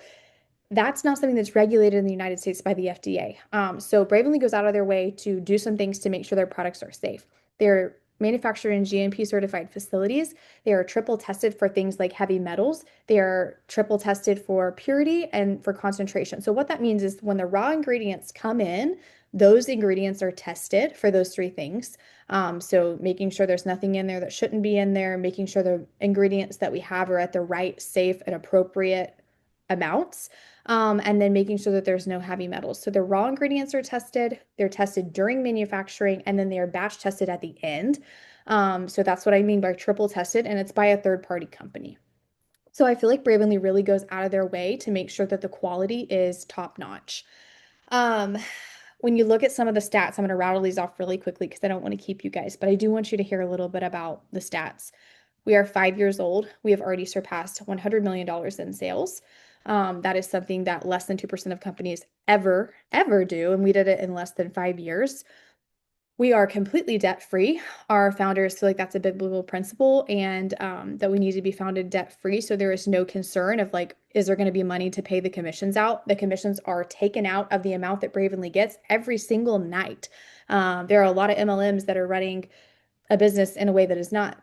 That's not something that's regulated in the United States by the FDA. So Bravenly goes out of their way to do some things to make sure their products are safe. They're manufactured in GMP certified facilities. They are triple tested for things like heavy metals. They are triple tested for purity and for concentration. So what that means is when the raw ingredients come in, those ingredients are tested for those three things. So making sure there's nothing in there that shouldn't be in there, making sure the ingredients that we have are at the right, safe, and appropriate amounts. And then making sure that there's no heavy metals. So the raw ingredients are tested, they're tested during manufacturing, and then they are batch tested at the end. So that's what I mean by triple tested, and it's by a third party company. So I feel like Bravenly really goes out of their way to make sure that the quality is top notch. Um, when you look at some of the stats, I'm going to rattle these off really quickly because I don't want to keep you guys, but I do want you to hear a little bit about the stats. We are 5 years old. We have already surpassed $100 million in sales. That is something that less than 2% of companies ever do, and we did it in less than 5 years. We are completely debt free. Our founders feel like that's a biblical principle and that we need to be founded debt free. So there is no concern of like, is there going to be money to pay the commissions out? The commissions are taken out of the amount that Bravenly gets every single night. There are a lot of MLMs that are running a business in a way that is not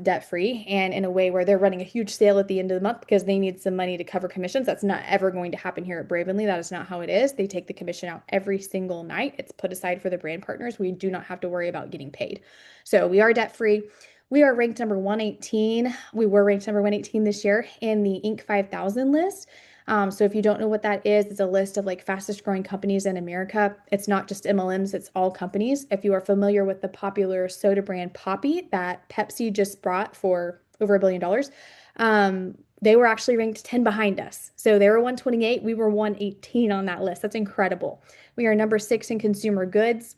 debt free and in a way where they're running a huge sale at the end of the month because they need some money to cover commissions. That's not ever going to happen here at Bravenly. That is not how it is. They take the commission out every single night. It's put aside for the brand partners. We do not have to worry about getting paid. So we are debt free. We are ranked number 118. We were ranked number 118 this year in the Inc. 5000 list. So if you don't know what that is, it's a list of like fastest growing companies in America. It's not just MLMs, it's all companies. If you are familiar with the popular soda brand Poppi that Pepsi just brought for over $1 billion, they were actually ranked 10 behind us. So they were 128, we were 118 on that list. That's incredible. We are number 6 in consumer goods.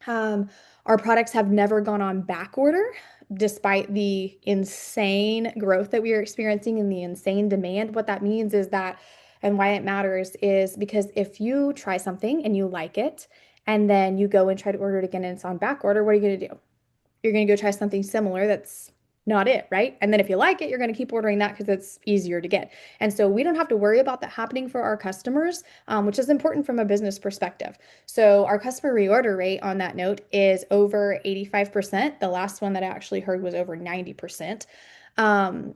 Our products have never gone on back order, despite the insane growth that we are experiencing and the insane demand. What that means is that, and why it matters is because if you try something and you like it, and then you go and try to order it again and it's on back order, what are you going to do? You're going to go try something similar that's not it, right? And then if you like it, you're going to keep ordering that because it's easier to get. And so we don't have to worry about that happening for our customers, which is important from a business perspective. So our customer reorder rate on that note is over 85%. The last one that I actually heard was over 90%.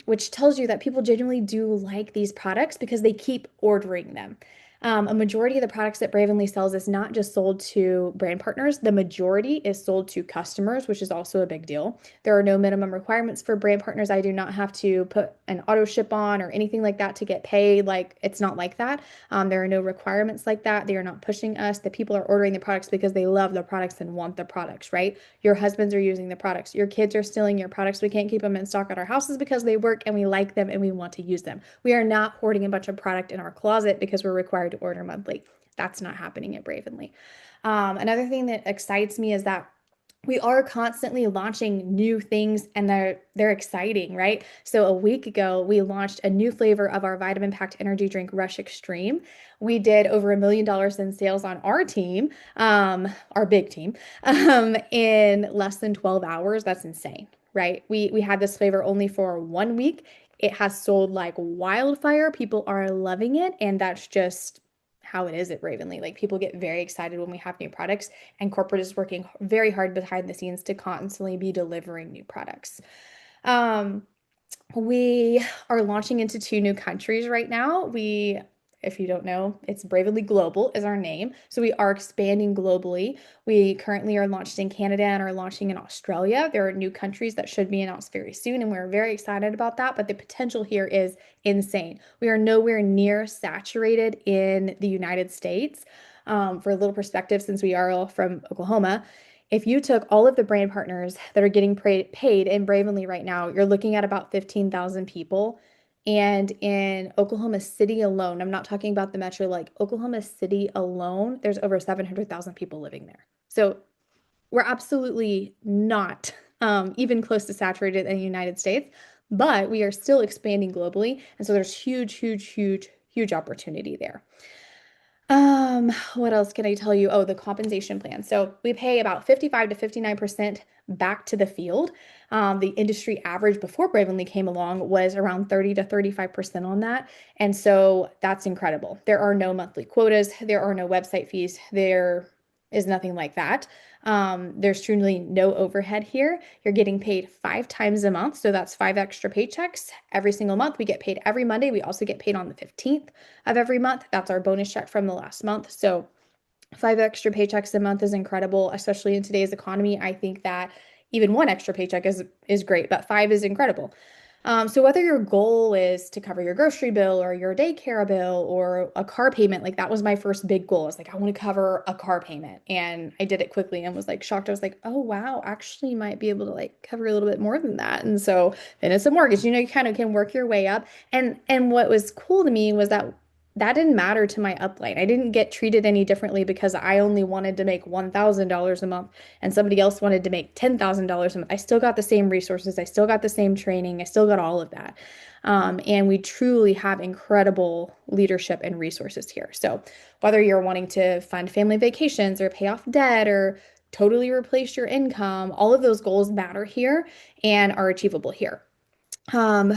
Which tells you that people genuinely do like these products because they keep ordering them. A majority of the products that Bravenly sells is not just sold to brand partners. The majority is sold to customers, which is also a big deal. There are no minimum requirements for brand partners. I do not have to put an auto ship on or anything like that to get paid. Like it's not like that. There are no requirements like that. They are not pushing us. The people are ordering the products because they love the products and want the products, right? Your husbands are using the products. Your kids are stealing your products. We can't keep them in stock at our houses because they work and we like them and we want to use them. We are not hoarding a bunch of product in our closet because we're required to order monthly. That's not happening at Bravenly. Another thing that excites me is that we are constantly launching new things and they're exciting, right? So a week ago, we launched a new flavor of our vitamin packed energy drink, Rush Extreme. We did over $1 million in sales on our team, our big team, in less than 12 hours. That's insane, right? We had this flavor only for 1 week. It has sold like wildfire. People are loving it, and that's just how it is at Bravenly. Like people get very excited when we have new products, and corporate is working very hard behind the scenes to constantly be delivering new products. We are launching into 2 new countries right now. If you don't know, it's Bravenly Global is our name. So we are expanding globally. We currently are launched in Canada and are launching in Australia. There are new countries that should be announced very soon, and we're very excited about that. But the potential here is insane. We are nowhere near saturated in the United States. For a little perspective, since we are all from Oklahoma, if you took all of the brand partners that are getting paid in Bravenly right now, you're looking at about 15,000 people. And in Oklahoma City alone, I'm not talking about the metro, like Oklahoma City alone, there's over 700,000 people living there. So we're absolutely not even close to saturated in the United States, but we are still expanding globally. And so there's huge, huge, huge, huge opportunity there. What else can I tell you? Oh, the compensation plan. So we pay about 55 to 59% back to the field. The industry average before Bravenly came along was around 30 to 35% on that. And so that's incredible. There are no monthly quotas, there are no website fees, there is nothing like that. There's truly no overhead here. You're getting paid 5 times a month. So that's 5 extra paychecks every single month. We get paid every Monday. We also get paid on the 15th of every month. That's our bonus check from the last month. So 5 extra paychecks a month is incredible, especially in today's economy. I think that even 1 extra paycheck is great, but 5 is incredible. So whether your goal is to cover your grocery bill or your daycare bill or a car payment, like that was my first big goal. I was like, I want to cover a car payment. And I did it quickly and was like shocked. I was like, oh wow, actually might be able to like cover a little bit more than that. And so then it's a mortgage. You kind of can work your way up. And what was cool to me was that didn't matter to my upline. I didn't get treated any differently because I only wanted to make $1,000 a month and somebody else wanted to make $10,000 a month. I still got the same resources. I still got the same training. I still got all of that. And we truly have incredible leadership and resources here. So whether you're wanting to fund family vacations or pay off debt or totally replace your income, all of those goals matter here and are achievable here. Um,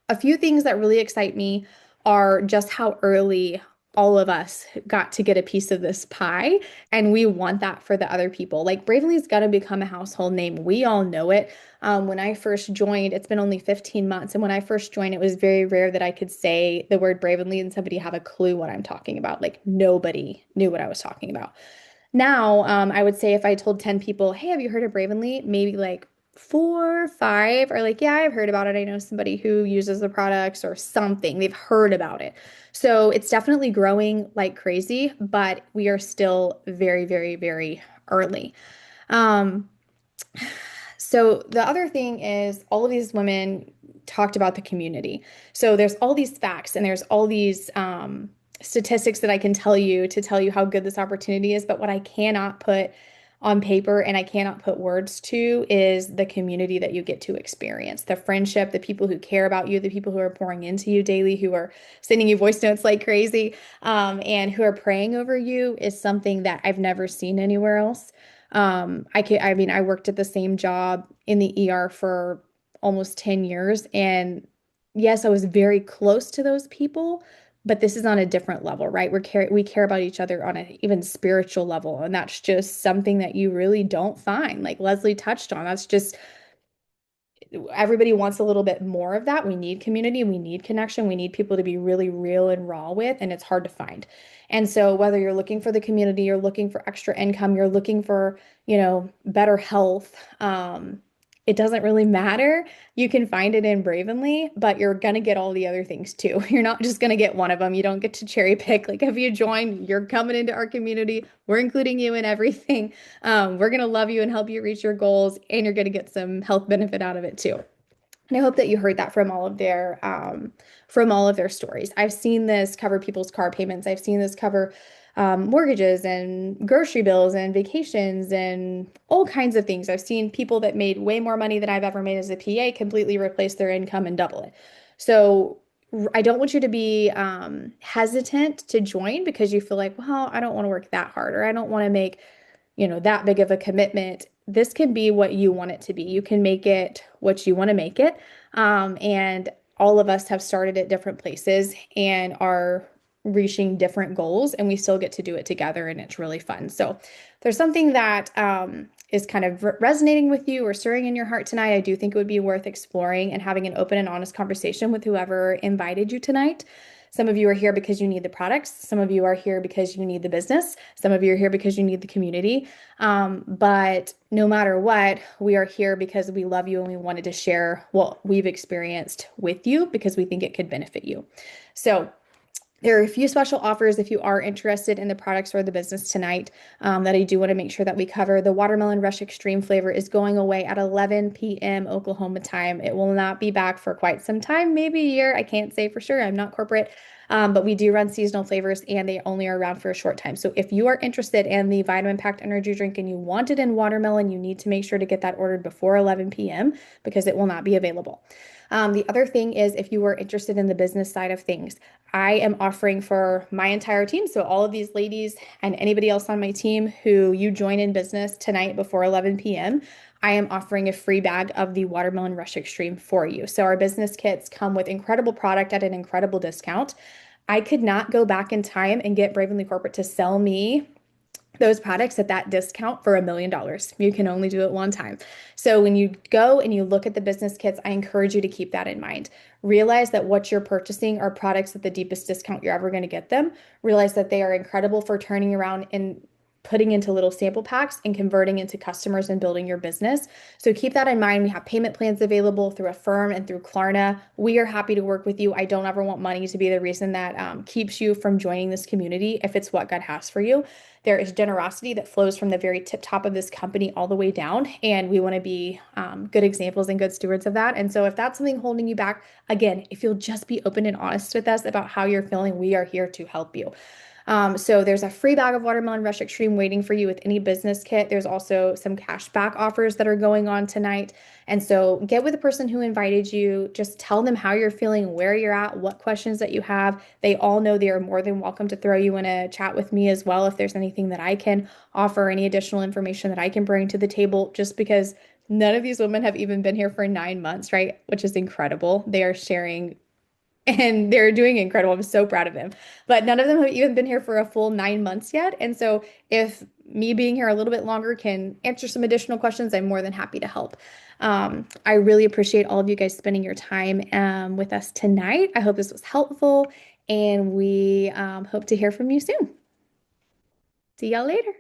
a few things that really excite me are just how early all of us got to get a piece of this pie, and we want that for the other people. Like Bravenly's got to become a household name. We all know it. When I first joined, it's been only 15 months, and when I first joined, it was very rare that I could say the word Bravenly and somebody have a clue what I'm talking about. Like nobody knew what I was talking about. Now, I would say if I told 10 people, hey, have you heard of Bravenly? Maybe like 4, 5 are like, yeah, I've heard about it. I know somebody who uses the products or something. They've heard about it. So it's definitely growing like crazy, but we are still very, very, very early. Um, so the other thing is all of these women talked about the community. So there's all these facts and there's all these statistics that I can tell you to tell you how good this opportunity is, but what I cannot put on paper and I cannot put words to is the community that you get to experience, the friendship, the people who care about you, the people who are pouring into you daily, who are sending you voice notes like crazy, and who are praying over you is something that I've never seen anywhere else. I mean, I worked at the same job in the ER for almost 10 years, and yes, I was very close to those people, but this is on a different level, right? We care about each other on an even spiritual level, and that's just something that you really don't find. Like Leslie touched on, that's just everybody wants a little bit more of that. We need community, we need connection, we need people to be really real and raw with, and it's hard to find. And so whether you're looking for the community, you're looking for extra income, you're looking for, better health, it doesn't really matter. You can find it in Bravenly, but you're gonna get all the other things too. You're not just gonna get one of them. You don't get to cherry pick. Like if you join, you're coming into our community. We're including you in everything. We're gonna love you and help you reach your goals, and you're gonna get some health benefit out of it too. And I hope that you heard that from all of their stories. I've seen this cover people's car payments. I've seen this cover mortgages and grocery bills and vacations and all kinds of things. I've seen people that made way more money than I've ever made as a PA completely replace their income and double it. So I don't want you to be hesitant to join because you feel like, well, I don't want to work that hard or I don't want to make that big of a commitment. This can be what you want it to be. You can make it what you want to make it. And all of us have started at different places and are reaching different goals, and we still get to do it together, and it's really fun. So if there's something that is kind of resonating with you or stirring in your heart tonight, I do think it would be worth exploring and having an open and honest conversation with whoever invited you tonight. Some of you are here because you need the products. Some of you are here because you need the business. Some of you are here because you need the community. But no matter what, we are here because we love you and we wanted to share what we've experienced with you because we think it could benefit you. So there are a few special offers if you are interested in the products or the business tonight that I do want to make sure that we cover. The Watermelon Rush Extreme flavor is going away at 11 p.m. Oklahoma time. It will not be back for quite some time, maybe a year. I can't say for sure. I'm not corporate, but we do run seasonal flavors and they only are around for a short time. So if you are interested in the Vitamin Packed Energy Drink and you want it in watermelon, you need to make sure to get that ordered before 11 p.m. because it will not be available. The other thing is if you are interested in the business side of things, I am offering for my entire team, so all of these ladies and anybody else on my team who you join in business tonight before 11 p.m., I am offering a free bag of the Watermelon Rush Extreme for you. So our business kits come with incredible product at an incredible discount. I could not go back in time and get Bravenly Corporate to sell me those products at that discount for $1 million. You can only do it one time. So when you go and you look at the business kits, I encourage you to keep that in mind. Realize that what you're purchasing are products at the deepest discount you're ever going to get them. Realize that they are incredible for turning around and putting into little sample packs and converting into customers and building your business. So keep that in mind. We have payment plans available through Affirm and through Klarna. We are happy to work with you. I don't ever want money to be the reason that keeps you from joining this community if it's what God has for you. There is generosity that flows from the very tip top of this company all the way down, and we want to be good examples and good stewards of that. And so if that's something holding you back, again, if you'll just be open and honest with us about how you're feeling, we are here to help you. So there's a free bag of Watermelon Rush Extreme waiting for you with any business kit. There's also some cash back offers that are going on tonight. And so get with the person who invited you. Just tell them how you're feeling, where you're at, what questions that you have. They all know they are more than welcome to throw you in a chat with me as well if there's anything that I can offer, any additional information that I can bring to the table, just because none of these women have even been here for 9 months, right? Which is incredible. They are sharing and they're doing incredible. I'm so proud of them. But none of them have even been here for a full 9 months yet. And so if me being here a little bit longer can answer some additional questions, I'm more than happy to help. I really appreciate all of you guys spending your time with us tonight. I hope this was helpful, and we hope to hear from you soon. See y'all later.